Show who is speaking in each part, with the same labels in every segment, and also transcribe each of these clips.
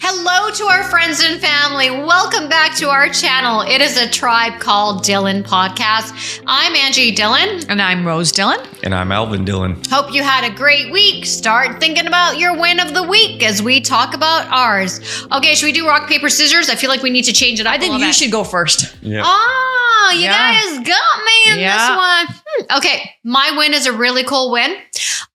Speaker 1: Hello to our friends and family. Welcome back to our channel. It is a Tribe Called Dhillon podcast. I'm Angie Dhillon.
Speaker 2: And I'm Rose Dhillon.
Speaker 3: And I'm Alvin Dhillon.
Speaker 1: Hope you had a great week. Start thinking about your win of the week as we talk about ours. Okay, should we do rock, paper, scissors? I feel like we need to change it up.
Speaker 2: I think you should go first.
Speaker 3: Yeah.
Speaker 1: Oh, you guys got me in this one. Okay, my win is a really cool win.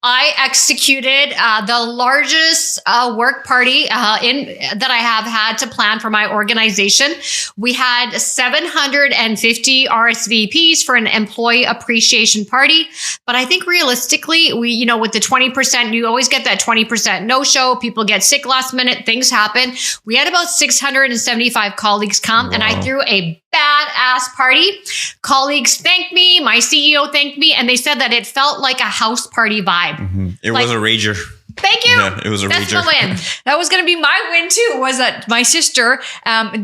Speaker 1: I executed the largest work party that I have had to plan for my organization. We had 750 RSVPs for an employee appreciation party. But I think realistically, with the 20%, you always get that 20% no-show. People get sick last minute. Things happen. We had about 675 colleagues come, and I threw a badass party. Colleagues thanked me. My CEO thanked me. And they said that it felt like a house party vibe.
Speaker 3: Mm-hmm. It was a rager.
Speaker 1: Thank you.
Speaker 3: Yeah, it was a
Speaker 1: That's
Speaker 3: rager.
Speaker 1: my win.
Speaker 2: That was going to be my win too, was that my sister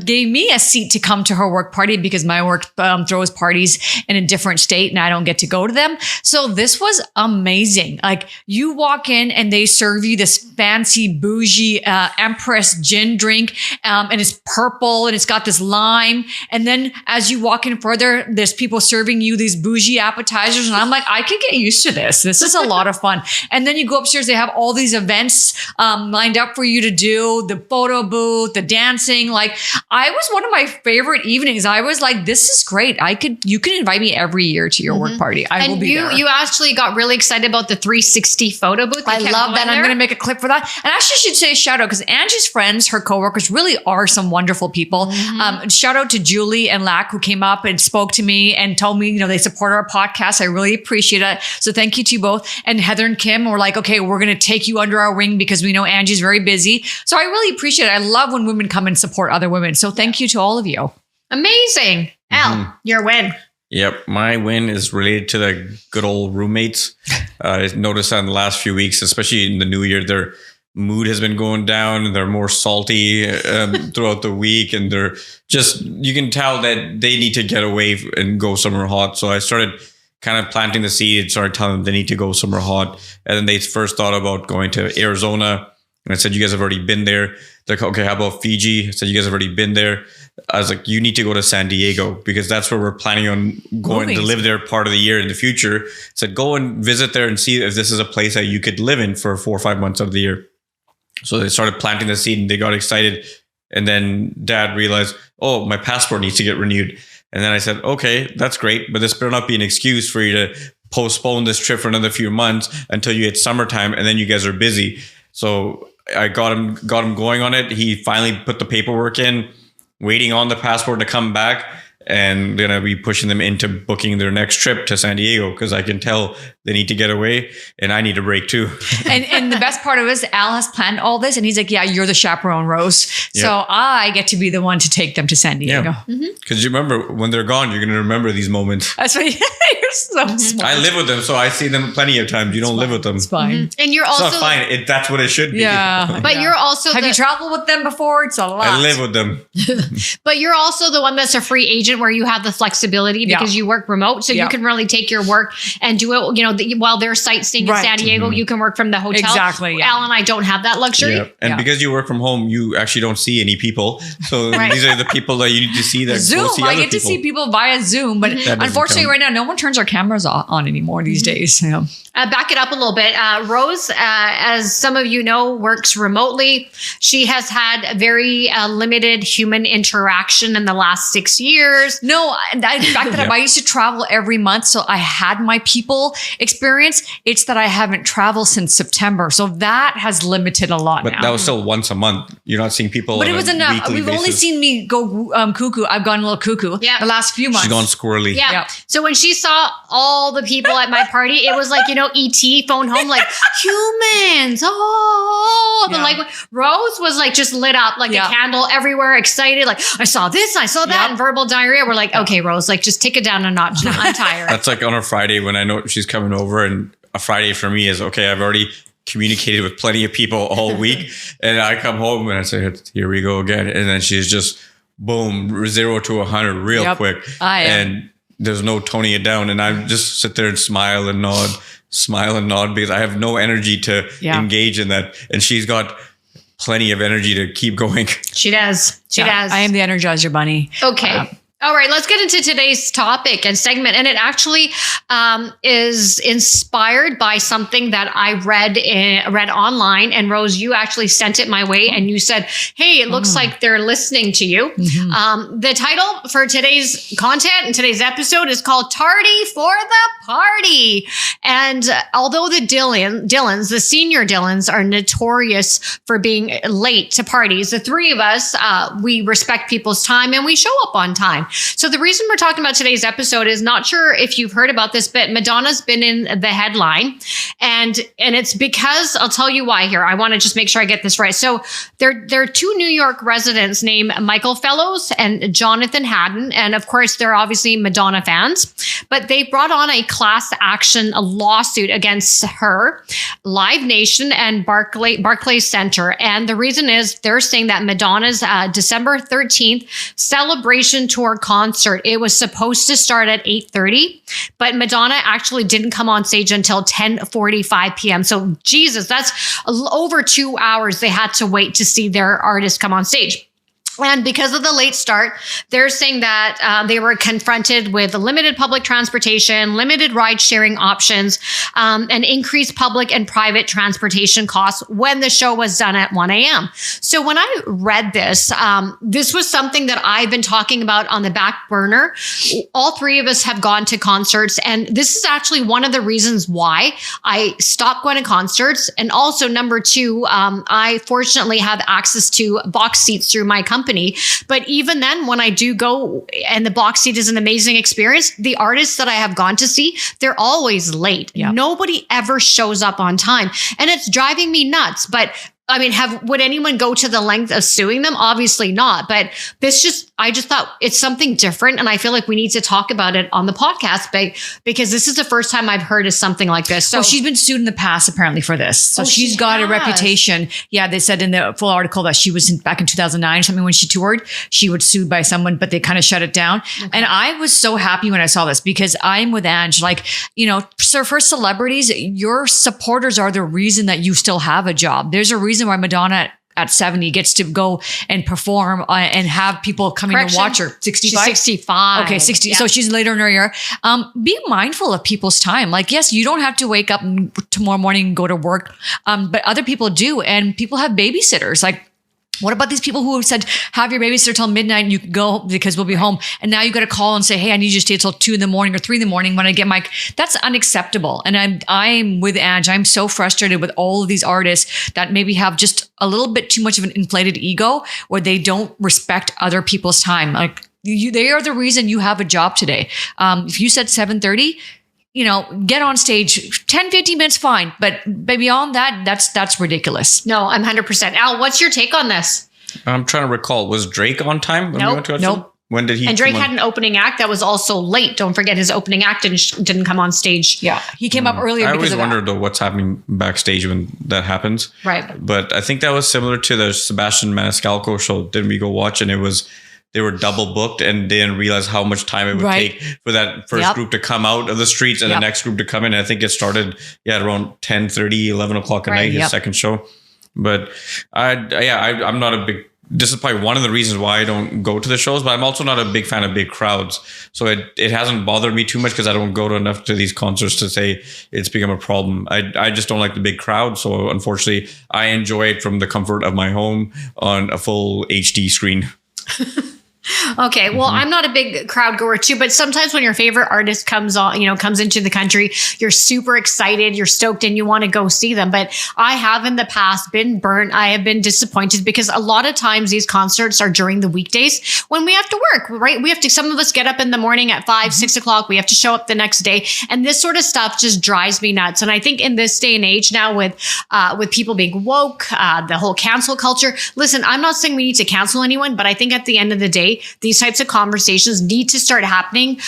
Speaker 2: gave me a seat to come to her work party because my work throws parties in a different state and I don't get to go to them. So this was amazing. Like you walk in and they serve you this fancy bougie Empress gin drink and it's purple and it's got this lime. And then as you walk in further, there's people serving you these bougie appetizers. And I'm like, I can get used to this. This is a lot of fun. And then you go upstairs, they have all these events lined up for you to do, the photo booth, the dancing. Like I was one of my favorite evenings. I was like, this is great. You can invite me every year to your work party. I will be there.
Speaker 1: You actually got really excited about the 360 photo booth.
Speaker 2: I love that. I'm going to make a clip for that. And actually should say shout out because Angie's friends, her coworkers really are some wonderful people. Shout out to Julie and Lack who came up and spoke to me and told me, they support our podcast. I really appreciate it. So thank you to you both. And Heather and Kim were like, okay, we're going to take you under our wing because we know Angie's very busy. So I really appreciate it. I love when women come and support other women. So thank you to all of you.
Speaker 1: Amazing. Al, your win.
Speaker 3: Yep. My win is related to the good old roommates. I noticed that in the last few weeks, especially in the new year, their mood has been going down. They're more salty throughout the week. And they're just, you can tell that they need to get away and go somewhere hot. So I started kind of planting the seed and started telling them they need to go somewhere hot. And then they first thought about going to Arizona. And I said, you guys have already been there. They're like, okay, how about Fiji? I said, you guys have already been there. I was like, you need to go to San Diego because that's where we're planning on going to live there part of the year in the future. I said, go and visit there and see if this is a place that you could live in for 4 or 5 months of the year. So they started planting the seed and they got excited. And then Dad realized, oh, my passport needs to get renewed. And then I said, okay, that's great, but this better not be an excuse for you to postpone this trip for another few months until you hit summertime and then you guys are busy. So I got him going on it. He finally put the paperwork in, waiting on the passport to come back, and going to be pushing them into booking their next trip to San Diego because I can tell they need to get away and I need a break too.
Speaker 2: and the best part of it is Al has planned all this and he's like, yeah, you're the chaperone, Rose. So I get to be the one to take them to San Diego.
Speaker 3: Because you remember when they're gone, you're going to remember these moments.
Speaker 2: That's what you're so smart.
Speaker 3: I live with them, so I see them plenty of times. You don't live with them.
Speaker 2: It's fine.
Speaker 1: And you're
Speaker 3: It's
Speaker 1: also
Speaker 3: not fine. That's what it should be.
Speaker 2: Yeah.
Speaker 1: But you're also
Speaker 2: Have you traveled with them before? It's a lot.
Speaker 3: I live with them.
Speaker 1: But you're also the one that's a free agent where you have the flexibility because you work remote. So you can really take your work and do it, while they're sightseeing in San Diego, you can work from the hotel.
Speaker 2: Exactly. Yeah.
Speaker 1: Al and I don't have that luxury.
Speaker 3: Yeah. And because you work from home, you actually don't see any people. So these are the people that you need to see that
Speaker 2: Zoom.
Speaker 3: go see
Speaker 2: I
Speaker 3: other
Speaker 2: get to
Speaker 3: people.
Speaker 2: see people via Zoom, but unfortunately right now, no one turns our cameras on anymore these days. Yeah.
Speaker 1: Back it up a little bit. Rose, as some of you know, works remotely. She has had very limited human interaction in the last 6 years.
Speaker 2: No, the fact that I used to travel every month, so I had my people experience. It's that I haven't traveled since September, so that has limited a lot.
Speaker 3: But
Speaker 2: now.
Speaker 3: that was still once a month. You're not seeing people.
Speaker 2: But it was enough. We've only seen me go cuckoo. I've gone a little cuckoo the last few months.
Speaker 3: She's gone squirrely.
Speaker 1: Yeah.
Speaker 2: Yep.
Speaker 1: So when she saw all the people at my party, it was like, E.T. phone home, like humans. Oh, but like Rose was like just lit up like a candle everywhere, excited. Like I saw this, I saw that, and verbal diarrhea. We're like, okay, Rose, like just take it down a notch. I'm tired.
Speaker 3: That's like on a Friday when I know she's coming over, and a Friday for me is okay. I've already communicated with plenty of people all week, and I come home and I say, here we go again, and then she's just boom, 0 to 100 real quick, and there's no toning it down, and I just sit there and smile and nod because I have no energy to engage in that, and she's got plenty of energy to keep going.
Speaker 1: She does. She does.
Speaker 2: I am the Energizer Bunny.
Speaker 1: Okay. All right, let's get into today's topic and segment. And it actually is inspired by something that I read online. And Rose, you actually sent it my way and you said, hey, it looks like they're listening to you. The title for today's content and today's episode is called Tardy for the Party. And although the Dhillons, the senior Dhillons, are notorious for being late to parties, the three of us, we respect people's time and we show up on time. So the reason we're talking about today's episode is, not sure if you've heard about this, but Madonna's been in the headline, and it's because, I'll tell you why here. I want to just make sure I get this right. So there are two New York residents named Michael Fellows and Jonathan Haddon, and of course they're obviously Madonna fans, but they brought on a class action lawsuit against her, Live Nation, and Barclays Center. And the reason is they're saying that Madonna's December 13th celebration tour concert, it was supposed to start at 8:30, but Madonna actually didn't come on stage until 10:45 p.m. So Jesus, that's over 2 hours they had to wait to see their artist come on stage. And because of the late start, they're saying that they were confronted with limited public transportation, limited ride sharing options, and increased public and private transportation costs when the show was done at 1 a.m. So when I read this, this was something that I've been talking about on the back burner. All three of us have gone to concerts, and this is actually one of the reasons why I stopped going to concerts. And also, number two, I fortunately have access to box seats through my company. But even then, when I do go and the box seat is an amazing experience, the artists that I have gone to see, they're always late. Yep. Nobody ever shows up on time. And it's driving me nuts. But I mean, would anyone go to the length of suing them? Obviously not. But I just thought it's something different. And I feel like we need to talk about it on the podcast because this is the first time I've heard of something like this. So
Speaker 2: she's been sued in the past apparently for this. So she's got a reputation. Yeah, they said in the full article that she was back in 2009 or something when she toured, she was sued by someone, but they kind of shut it down. Okay. And I was so happy when I saw this because I'm with Ange. Like, so for celebrities, your supporters are the reason that you still have a job. There's a reason why Madonna at 70 gets to go and perform and have people coming to watch her. 65?
Speaker 1: She's 65.
Speaker 2: Okay, 60.
Speaker 1: Yeah.
Speaker 2: So she's later in her year. Be mindful of people's time. Like, yes, you don't have to wake up tomorrow morning and go to work, but other people do. And people have babysitters. Like, what about these people who said, have your babysitter till midnight and you can go because we'll be home. And now you got to call and say, hey, I need you to stay till 2 a.m. or 3 a.m. when I get that's unacceptable. And I'm with Ange. I'm so frustrated with all of these artists that maybe have just a little bit too much of an inflated ego where they don't respect other people's time. Like they are the reason you have a job today. If you said 7:30, get on stage 10, 15 minutes, fine. But beyond that, that's ridiculous.
Speaker 1: No, I'm 100%. Al, what's your take on this?
Speaker 3: I'm trying to recall. Was Drake on time when we went to watch him? When did he?
Speaker 1: And Drake had an opening act that was also late. Don't forget his opening act didn't come on stage.
Speaker 2: Yeah, he came up earlier.
Speaker 3: I
Speaker 2: because
Speaker 3: always wonder though what's happening backstage when that happens.
Speaker 1: Right.
Speaker 3: But I think that was similar to the Sebastian Maniscalco show. Didn't we go watch? And they were double booked and didn't realize how much time it would take for that first group to come out of the streets and the next group to come in. I think it started around 10:30, 11 o'clock at night, his second show. But I'm not a big. This is probably one of the reasons why I don't go to the shows, but I'm also not a big fan of big crowds. So it hasn't bothered me too much because I don't go to enough to these concerts to say it's become a problem. I just don't like the big crowd. So unfortunately, I enjoy it from the comfort of my home on a full HD screen.
Speaker 1: Okay, well, I'm not a big crowd goer too, but sometimes when your favorite artist comes into the country, you're super excited, you're stoked, and you want to go see them. But I have in the past been burnt. I have been disappointed because a lot of times these concerts are during the weekdays when we have to work, right? Some of us get up in the morning at 5, 6 o'clock. We have to show up the next day. And this sort of stuff just drives me nuts. And I think in this day and age now with people being woke, the whole cancel culture, listen, I'm not saying we need to cancel anyone, but I think at the end of the day, these types of conversations need to start happening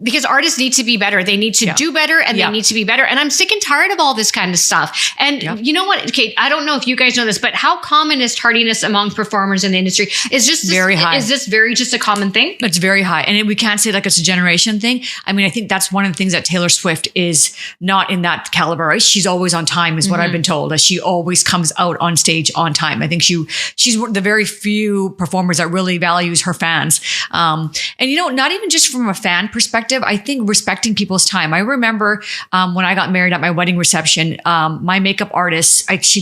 Speaker 1: because artists need to be better. They need to do better and they need to be better. And I'm sick and tired of all this kind of stuff. And you know what, Kate, I don't know if you guys know this, but how common is tardiness among performers in the industry? Is just
Speaker 2: very high.
Speaker 1: Is this very just a common thing?
Speaker 2: It's very high. And we can't say like it's a generation thing. I mean, I think that's one of the things that Taylor Swift is not in that caliber, right? She's always on time is what I've been told. That she always comes out on stage on time. I think she's one of the very few performers that really values her fans. And not even just from a fan perspective, I think respecting people's time. I remember when I got married at my wedding reception, my makeup artist, she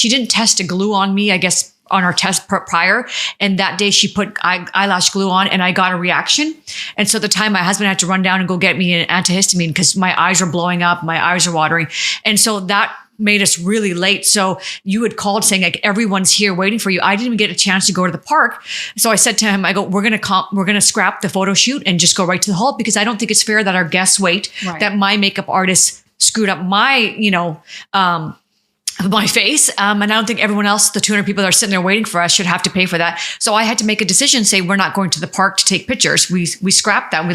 Speaker 2: didn't test a glue on me, I guess, on our test prior. And that day she put eyelash glue on and I got a reaction. And so at the time my husband had to run down and go get me an antihistamine because my eyes are blowing up, my eyes are watering. And so that made us really late. So you had called saying like, everyone's here waiting for you. I didn't even get a chance to go to the park. So I said to him, I go, we're going to scrap the photo shoot and just go right to the hall because I don't think it's fair that our guests wait, that my makeup artist screwed up my, my face. And I don't think everyone else, the 200 people that are sitting there waiting for us should have to pay for that. So I had to make a decision, say, we're not going to the park to take pictures. We scrapped that.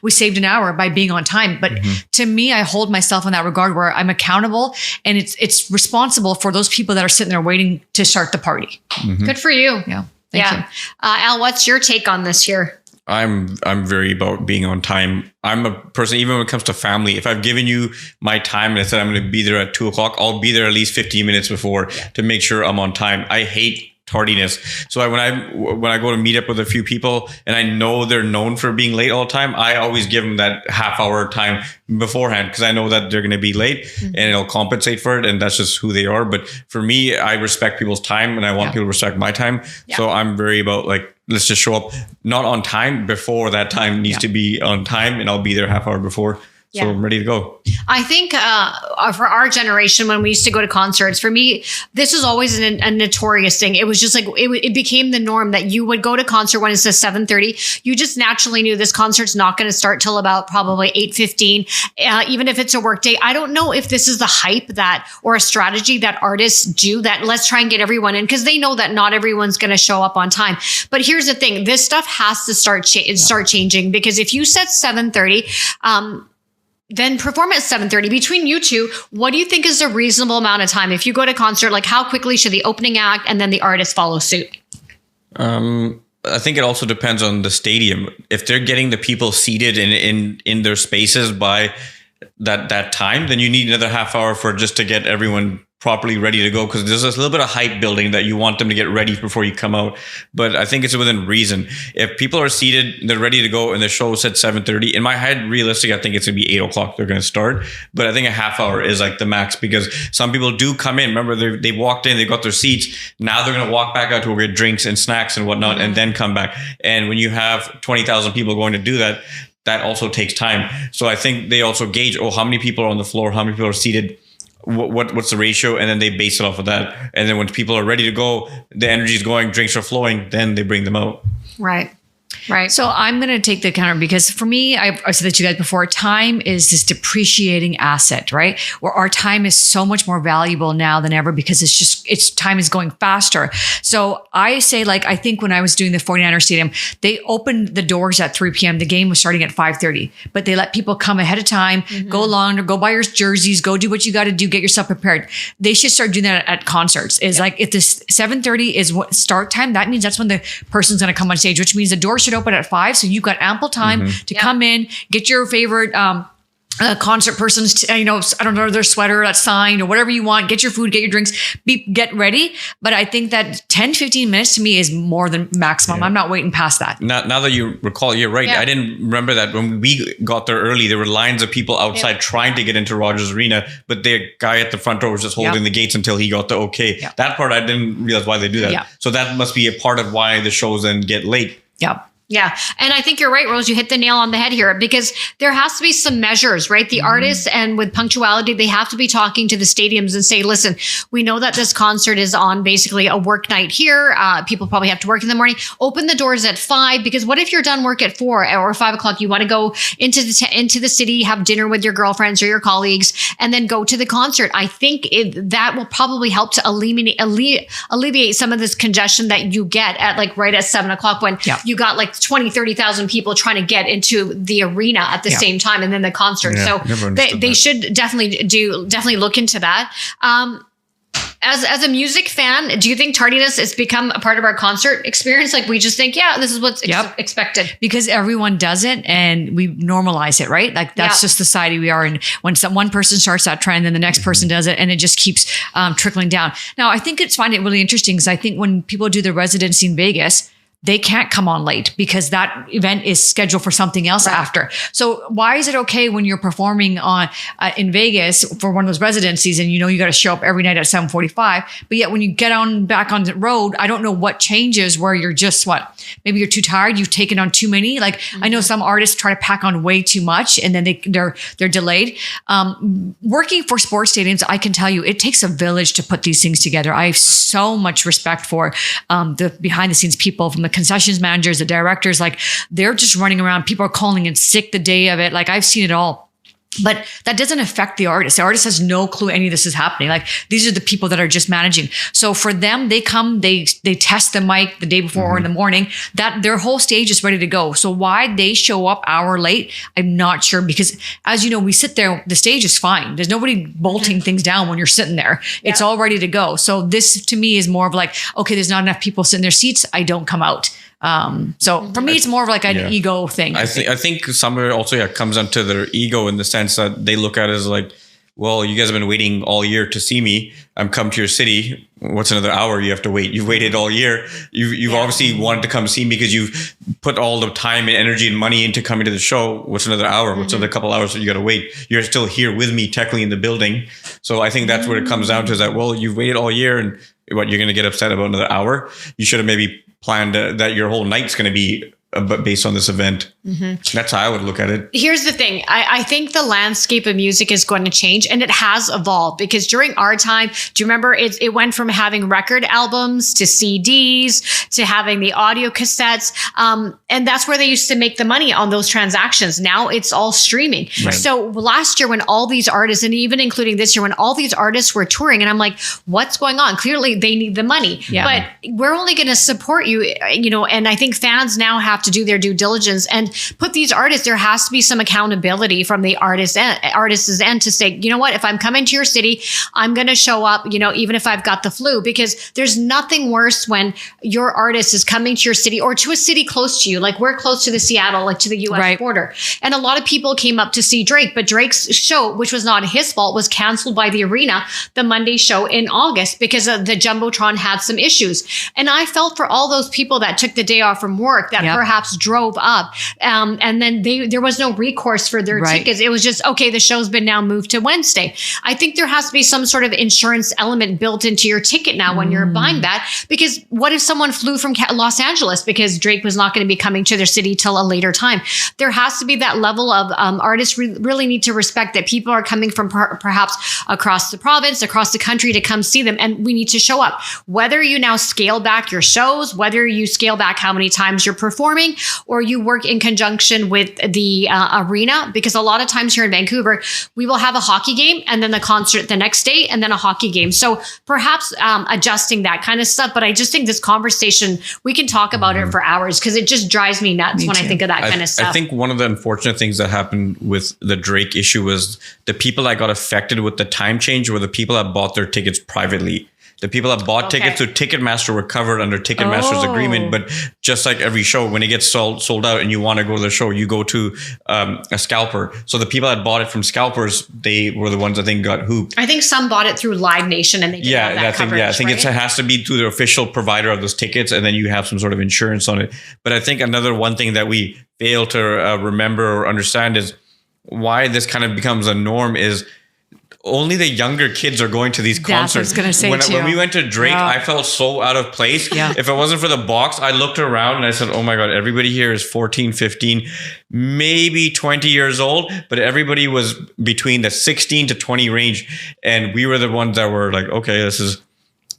Speaker 2: We saved an hour by being on time. But to me, I hold myself in that regard where I'm accountable and it's responsible for those people that are sitting there waiting to start the party.
Speaker 1: Good for you.
Speaker 2: Yeah. Thank you.
Speaker 1: Al, what's your take on this here?
Speaker 3: I'm very about being on time. I'm a person, even when it comes to family, if I've given you my time and I said I'm going to be there at 2:00, I'll be there at least 15 minutes before to make sure I'm on time. I hate tardiness. So when I go to meet up with a few people and I know they're known for being late all the time, I always give them that half hour time beforehand because I know that they're going to be late and it'll compensate for it. And that's just who they are. But for me, I respect people's time and I want people to respect my time. So I'm very about like, let's just show up not on time before that time needs to be on time and I'll be there half hour before. So I'm ready to go.
Speaker 1: I think for our generation, when we used to go to concerts, for me, this was always a notorious thing. It was just like, it became the norm that you would go to concert when it says 7:30. You just naturally knew this concert's not going to start till about probably 8:15, even if it's a work day. I don't know if this is the hype or a strategy that artists do that let's try and get everyone in because they know that not everyone's going to show up on time. But here's the thing. This stuff has to start changing because if you set 7:30, then perform at 7:30. Between you two, what do you think is a reasonable amount of time? If you go to concert, like how quickly should the opening act and then the artist follow suit?
Speaker 3: I think it also depends on the stadium. If they're getting the people seated in their spaces by that time, then you need another half hour just to get everyone properly ready to go because there's this little bit of hype building that you want them to get ready before you come out. But I think it's within reason. If people are seated, they're ready to go and the show said 7:30, in my head, realistic, I think it's going to be 8:00 they're going to start. But I think a half hour is like the max because some people do come in. Remember, they walked in, they got their seats. Now they're going to walk back out to go get drinks and snacks and whatnot and then come back. And when you have 20,000 people going to do that, that also takes time. So I think they also gauge, how many people are on the floor, how many people are seated, what's the ratio, and then they base it off of that. And then when people are ready to go, the energy is going, drinks are flowing, then they bring them out.
Speaker 1: Right.
Speaker 2: So I'm going to take the counter because for me, I said that to you guys before, time is this depreciating asset, right? Where our time is so much more valuable now than ever because time is going faster. So I say, like, I think when I was doing the 49er Stadium, they opened the doors at 3 p.m. The game was starting at 5:30, but they let people come ahead of time, go along, go buy your jerseys, go do what you got to do, get yourself prepared. They should start doing that at concerts. Like if this 7:30 is what start time, that means that's when the person's going to come on stage, which means the door should open at 5. So you've got ample time to come in, get your favorite concert person's, I don't know, their sweater that's signed or whatever you want, get your food, get your drinks, get ready. But I think that 10, 15 minutes to me is more than maximum. Yeah. I'm not waiting past that.
Speaker 3: Now that you recall, you're right. Yeah. I didn't remember that when we got there early, there were lines of people outside trying to get into Rogers Arena, but the guy at the front door was just holding the gates until he got the okay. Yeah. That part, I didn't realize why they do that. Yeah. So that must be a part of why the shows then get late.
Speaker 2: Yeah.
Speaker 1: Yeah. And I think you're right, Rose. You hit the nail on the head here because there has to be some measures, right? The artists and with punctuality, they have to be talking to the stadiums and say, listen, we know that this concert is on basically a work night here. People probably have to work in the morning. Open the doors at 5 because what if you're done work at 4 or 5 o'clock? You want to go into the city, have dinner with your girlfriends or your colleagues, and then go to the concert. I think that will probably help to alleviate some of this congestion that you get at like right at 7 o'clock when you got like 30,000 people trying to get into the arena at the same time, and then the concert.
Speaker 3: Yeah,
Speaker 1: So they should definitely look into that. As a music fan, do you think tardiness has become a part of our concert experience? Like we just think, yeah, this is what's expected.
Speaker 2: Because everyone does it and we normalize it, right? Like that's just the society we are in. When one person starts that trend, then the next person does it, and it just keeps trickling down. Now, I think find it really interesting because I think when people do the residency in Vegas, they can't come on late because that event is scheduled for something else after. So why is it okay when you're performing in Vegas for one of those residencies and you got to show up every night at 7:45, but yet when you get back on the road, I don't know what changes where you're just maybe you're too tired, you've taken on too many. Like I know some artists try to pack on way too much and then they're delayed. Working for sports stadiums, I can tell you it takes a village to put these things together. I have so much respect for the behind the scenes people, from the concessions managers, the directors. Like they're just running around. People are calling in sick the day of it. Like I've seen it all. But that doesn't affect the artist. The artist has no clue any of this is happening. Like these are the people that are just managing. So for them, they come, they test the mic the day before or in the morning, that their whole stage is ready to go. So why they show up hour late, I'm not sure, because as you know, we sit there, the stage is fine. There's nobody bolting things down when you're sitting there. It's all ready to go. So this to me is more of like, okay, there's not enough people sitting in their seats. I don't come out. So for me, it's more of like an ego thing.
Speaker 3: I think some of it also comes down to their ego in the sense that they look at it as like, well, you guys have been waiting all year to see me. I'm come to your city. What's another hour you have to wait? You've waited all year. You've obviously wanted to come see me because you've put all the time and energy and money into coming to the show. What's another hour? What's another couple hours that you got to wait? You're still here with me technically in the building. So I think that's what it comes down to, is that, well, you've waited all year and what, you're going to get upset about another hour? You should have maybe planned that your whole night's going to be based on this event. That's how I would look at it.
Speaker 1: Here's the thing. I think the landscape of music is going to change, and it has evolved, because during our time, do you remember it went from having record albums to CDs to having the audio cassettes. And that's where they used to make the money on those transactions. Now it's all streaming. Right. So last year when all these artists, and even including this year, when all these artists were touring, and I'm like, what's going on? Clearly they need the money, but we're only going to support you, and I think fans now have to do their due diligence and put these artists, there has to be some accountability from the artist's end to say, you know what, if I'm coming to your city, I'm going to show up, even if I've got the flu, because there's nothing worse when your artist is coming to your city or to a city close to you. Like we're close to the Seattle, like to the US border. And a lot of people came up to see Drake, but Drake's show, which was not his fault, was canceled by the arena, the Monday show in August, because the Jumbotron had some issues. And I felt for all those people that took the day off from work that perhaps drove up, and then there was no recourse for their tickets. It was just, okay, the show's been now moved to Wednesday. I think there has to be some sort of insurance element built into your ticket now when you're buying that, because what if someone flew from Los Angeles because Drake was not going to be coming to their city till a later time? There has to be that level of artists really need to respect that people are coming from perhaps across the province, across the country to come see them, and we need to show up. Whether you now scale back your shows, whether you scale back how many times you're performing, or you work in conjunction with the arena, because a lot of times here in Vancouver, we will have a hockey game and then the concert the next day and then a hockey game. So perhaps adjusting that kind of stuff. But I just think this conversation, we can talk about it for hours, because it just drives me nuts when I think of that kind of stuff.
Speaker 3: I think one of the unfortunate things that happened with the Drake issue was the people that got affected with the time change were the people that bought their tickets privately. The people that bought tickets to Ticketmaster were covered under Ticketmaster's agreement. But just like every show, when it gets sold out and you want to go to the show, you go to a scalper. So the people that bought it from scalpers, they were the ones I think got hooped.
Speaker 1: I think some bought it through Live Nation and they didn't have that coverage,
Speaker 3: I think it has to be through the official provider of those tickets, and then you have some sort of insurance on it. But I think another one thing that we fail to remember or understand is why this kind of becomes a norm is only the younger kids are going to these concerts.
Speaker 2: That's what I was going to say too.
Speaker 3: When we went to Drake, I felt so out of place. Yeah. If it wasn't for the box, I looked around and I said, oh my God, everybody here is 14, 15, maybe 20 years old, but everybody was between the 16 to 20 range. And we were the ones that were like, okay,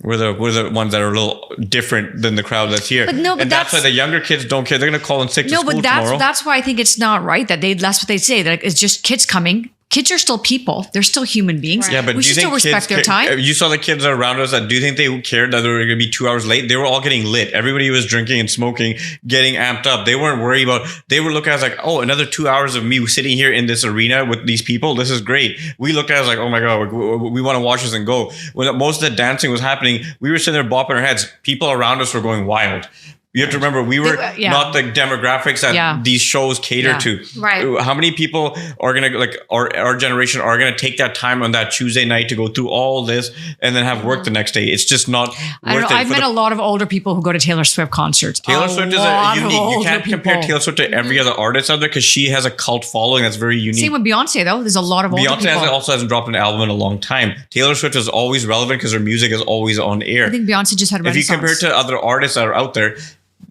Speaker 3: we're the ones that are a little different than the crowd that's here. But that's why the younger kids don't care. They're going to call in sick to school tomorrow.
Speaker 2: That's why I think it's not right that's what they say, that it's just kids coming. kids are still people. They're still human beings.
Speaker 1: Right.
Speaker 3: Yeah, but
Speaker 2: we
Speaker 3: do you
Speaker 2: should
Speaker 3: think
Speaker 2: still respect
Speaker 3: kids
Speaker 2: their time.
Speaker 3: You saw the kids around us. Do you think they cared that they were going to be 2 hours late? They were all getting lit. Everybody was drinking and smoking, getting amped up. They weren't worried about. They were looking at us like, oh, another 2 hours of me sitting here in this arena with these people. This is great. We looked at us like, oh my god, we want to watch this and go. When most of the dancing was happening, we were sitting there bopping our heads. People around us were going wild. You have to remember, we were not the demographics that these shows cater to.
Speaker 1: Right.
Speaker 3: How many people are going to, like, our generation are going to take that time on that Tuesday night to go through all this and then have work the next day? It's just not
Speaker 2: I don't know. I've met a lot of older people who go to Taylor Swift concerts.
Speaker 3: Taylor Swift is a unique. You can't compare Taylor Swift to every other artist out there because she has a cult following that's very unique.
Speaker 2: Same with Beyonce, though. There's a lot of older people.
Speaker 3: Beyonce also hasn't dropped an album in a long time. Taylor Swift is always relevant because her music is always on air.
Speaker 2: I think Beyonce just had a renaissance.
Speaker 3: If you compare it to other artists that are out there,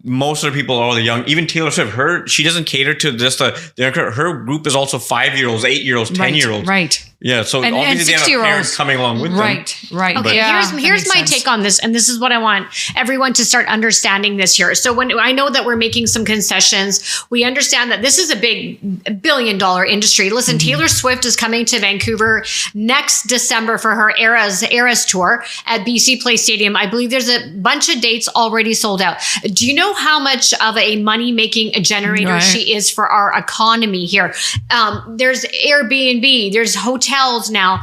Speaker 3: most of the people are the young. Even Taylor Swift, she doesn't cater to just her group is also 5-year-olds, 8-year-olds, 10-year-olds.
Speaker 2: Right.
Speaker 3: Yeah, so obviously they have parents coming along with them.
Speaker 2: Right.
Speaker 1: Okay, here's my take on this, and this is what I want everyone to start understanding this year. So when I know that we're making some concessions, we understand that this is a big billion-dollar industry. Listen, Taylor Swift is coming to Vancouver next December for her Eras tour at BC Place Stadium. I believe there's a bunch of dates already sold out. Do you know how much of a money-making generator she is for our economy here? There's Airbnb, there's hotels now,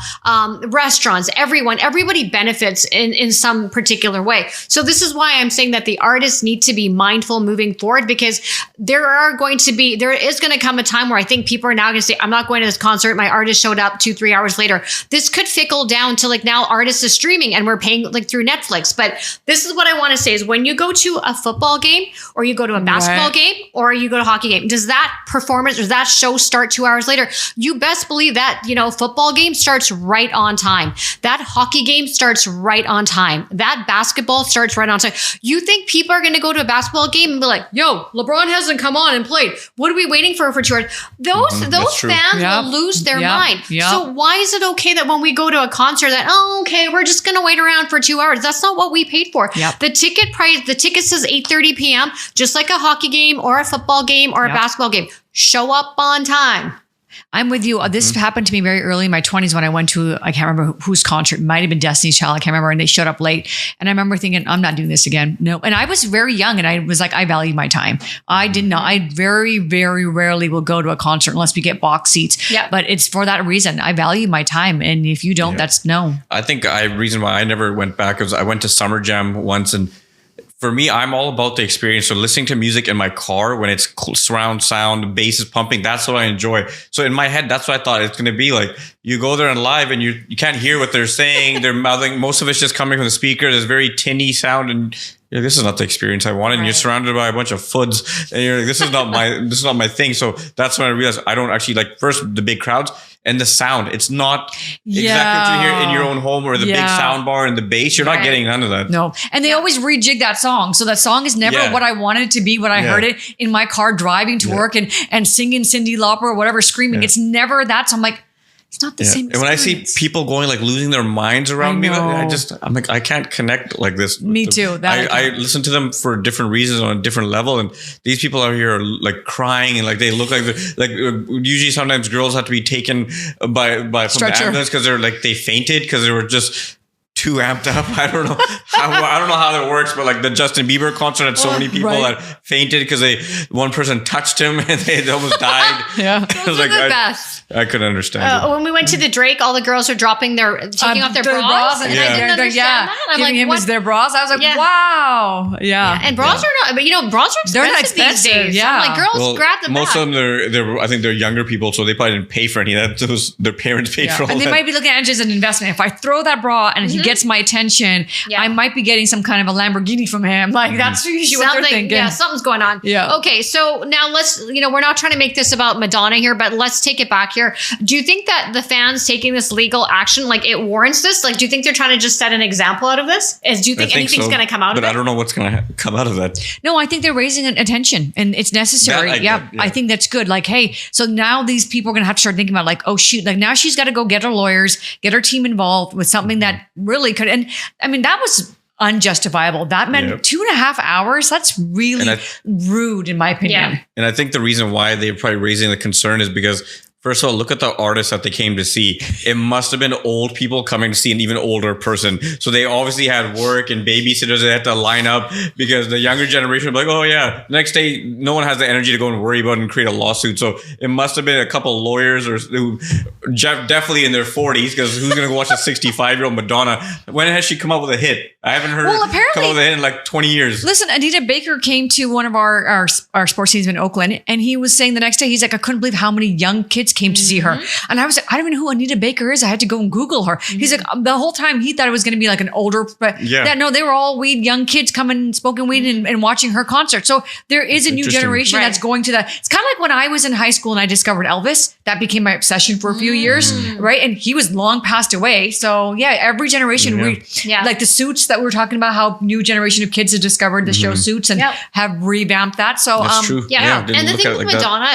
Speaker 1: restaurants, everybody benefits in some particular way. So this is why I'm saying that the artists need to be mindful moving forward, because there is going to come a time where I think people are now going to say, I'm not going to this concert. My artist showed up 2-3 hours later. This could fickle down to like now artists are streaming and we're paying like through Netflix. But this is what I want to say is when you go to a football game or you go to a basketball game or you go to a hockey game, does that performance or that show start 2 hours later? You best believe that, football game starts right on time. That hockey game starts right on time. That basketball starts right on time. You think people are going to go to a basketball game and be like, yo, LeBron hasn't come on and played. What are we waiting for 2 hours? Those fans will lose their mind. So why is it okay that when we go to a concert that, we're just going to wait around for 2 hours? That's not what we paid for. The ticket says 8:30 p.m., just like a hockey game or a football game or a basketball game. Show up on time.
Speaker 2: I'm with you. This happened to me very early in my 20s when I went to, I can't remember whose concert, it might have been Destiny's Child, I can't remember, and they showed up late. And I remember thinking, I'm not doing this again. No. And I was very young and I was like, I value my time. I very, very rarely will go to a concert unless we get box seats. But it's for that reason. I value my time. And if you don't, that's no.
Speaker 3: I think reason why I never went back is I went to Summer Jam once, and for me, I'm all about the experience. So listening to music in my car when it's surround sound, bass is pumping, that's what I enjoy. So in my head, that's what I thought it's going to be like. You go there and live and you can't hear what they're saying. They're mouthing. Most of it's just coming from the speaker. There's very tinny sound and this is not the experience I wanted. And you're surrounded by a bunch of foods and you're like, this is not my thing. So that's when I realized I don't actually like, first, the big crowds and the sound. It's not exactly what you hear in your own home or the big sound bar and the bass. You're not getting none of that.
Speaker 2: No. And they always rejig that song. So that song is never what I wanted it to be when I heard it in my car driving to work and singing Cyndi Lauper or whatever, screaming. It's never that. So I'm like, it's not the same experience.
Speaker 3: And when I see people going like losing their minds around me, I'm like, I can't connect like this.
Speaker 2: Me too.
Speaker 3: I listen to them for different reasons on a different level. And these people out here are like crying and like they look like usually sometimes girls have to be taken by from the ambulance because they fainted because they were just too amped up. I don't know how that works, but like the Justin Bieber concert had so many people that fainted because one person touched him and they almost died.
Speaker 1: Those are the best.
Speaker 3: I couldn't understand.
Speaker 1: When we went to the Drake, all the girls are taking off their bras, and I didn't understand that. I'm
Speaker 2: giving him their bras. I was like, wow,
Speaker 1: and bras are not, but bras are expensive,
Speaker 2: they're not expensive
Speaker 1: these days. I'm like, girls, grab them.
Speaker 3: Most of them, I think they're younger people, so they probably didn't pay for any of that. Their parents paid for all that.
Speaker 2: And they might be looking at it as an investment. If I throw that bra and he gets my attention, I might be getting some kind of a Lamborghini from him. Like that's usually what they're thinking.
Speaker 1: Yeah, something's going on.
Speaker 2: Yeah.
Speaker 1: Okay, so now let's, we're not trying to make this about Madonna here, but let's take it back here. Do you think that the fans taking this legal action, like it warrants this? Like, do you think they're trying to just set an example out of this? Do you think anything's going to come out of it?
Speaker 3: But I don't know what's going to come out of that.
Speaker 2: No, I think they're raising attention and it's necessary. I think that's good. Like, hey, so now these people are going to have to start thinking about like, oh shoot, like now she's got to go get her lawyers, get her team involved with something that really could. And I mean, that was unjustifiable. That meant 2.5 hours. That's really rude in my opinion.
Speaker 3: And I think the reason why they're probably raising the concern is because First of all, look at the artists that they came to see. It must have been old people coming to see an even older person. So they obviously had work and babysitters they had to line up because the younger generation would be like, oh yeah, next day, no one has the energy to go and worry about and create a lawsuit. So it must have been a couple of lawyers or who definitely in their 40s, because who's going to go watch a 65-year-old Madonna? When has she come up with a hit? I haven't heard her come up with a hit in like 20 years.
Speaker 2: Listen, Anita Baker came to one of our sports teams in Oakland, and he was saying the next day, he's like, I couldn't believe how many young kids came to see her. And I was like, I don't even know who Anita Baker is. I had to go and Google her. He's like, the whole time he thought it was going to be like an older, but no, they were all young kids coming, smoking weed and watching her concert. So there is a new generation that's going to that. It's kind of like when I was in high school and I discovered Elvis. That became my obsession for a few years, right? And he was long passed away. So yeah, every generation, like the Suits that we were talking about, how new generation of kids have discovered the show Suits and have revamped that. So
Speaker 3: that's true.
Speaker 1: And the thing with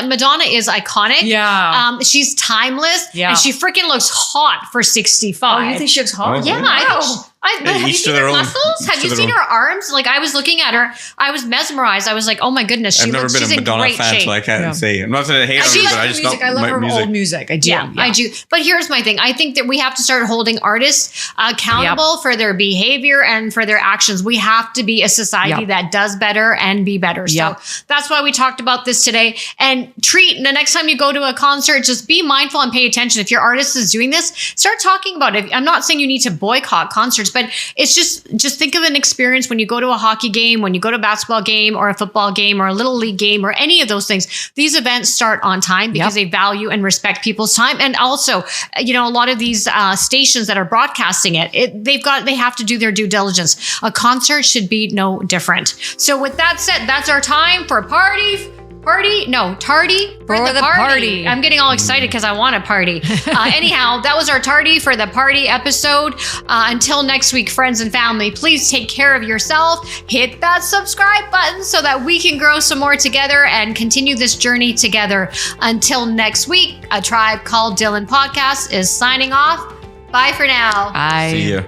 Speaker 1: Madonna is iconic.
Speaker 2: Yeah.
Speaker 1: She's timeless. Yeah. And she freaking looks hot for 65.
Speaker 2: Oh, you think she looks hot?
Speaker 1: Oh, yeah.
Speaker 2: Wow.
Speaker 1: Have you seen her muscles? Have you seen her arms? Like, I was looking at her, I was mesmerized. I was like, oh my goodness,
Speaker 3: I've never been a Madonna fan, so I can't say. I'm not saying I hate her, but I just
Speaker 2: music. I love her old music. I do.
Speaker 1: Yeah, I do. But here's my thing. I think that we have to start holding artists accountable for their behavior and for their actions. We have to be a society that does better and be better. So that's why we talked about this today. And treat the next time you go to a concert, just be mindful and pay attention. If your artist is doing this, start talking about it. I'm not saying you need to boycott concerts, but it's just think of an experience when you go to a hockey game, when you go to a basketball game or a football game or a little league game or any of those things. These events start on time because they value and respect people's time. And also, a lot of these stations that are broadcasting it, they have to do their due diligence. A concert should be no different. So with that said, that's our time for Tardy for the party. I'm getting all excited because I want a party. Anyhow, that was our Tardy for the party episode. Until next week, friends and family, please take care of yourself. Hit that subscribe button so that we can grow some more together and continue this journey together. Until next week, A Tribe Called Dhillon podcast is signing off. Bye for now.
Speaker 2: Bye.
Speaker 3: See ya.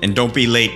Speaker 3: And don't be late.